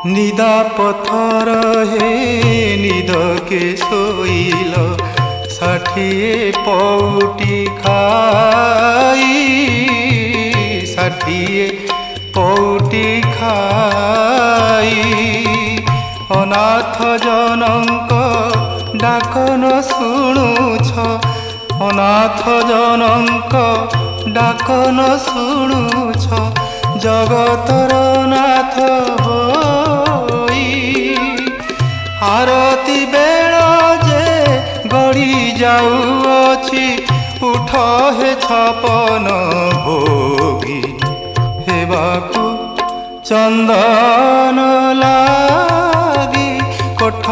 निदा पथर हे निद के सोइल 60 पौटी खाई 60 पौटी खाई अनाथ जनक डाक न शुणुछ अनाथ जनक डाक न शुणुछ जगतर नाथ होई आरती बेल जे गड़ी जाऊँची उठ हे छपन भोगी हेबाकू चंदन लागी कोठ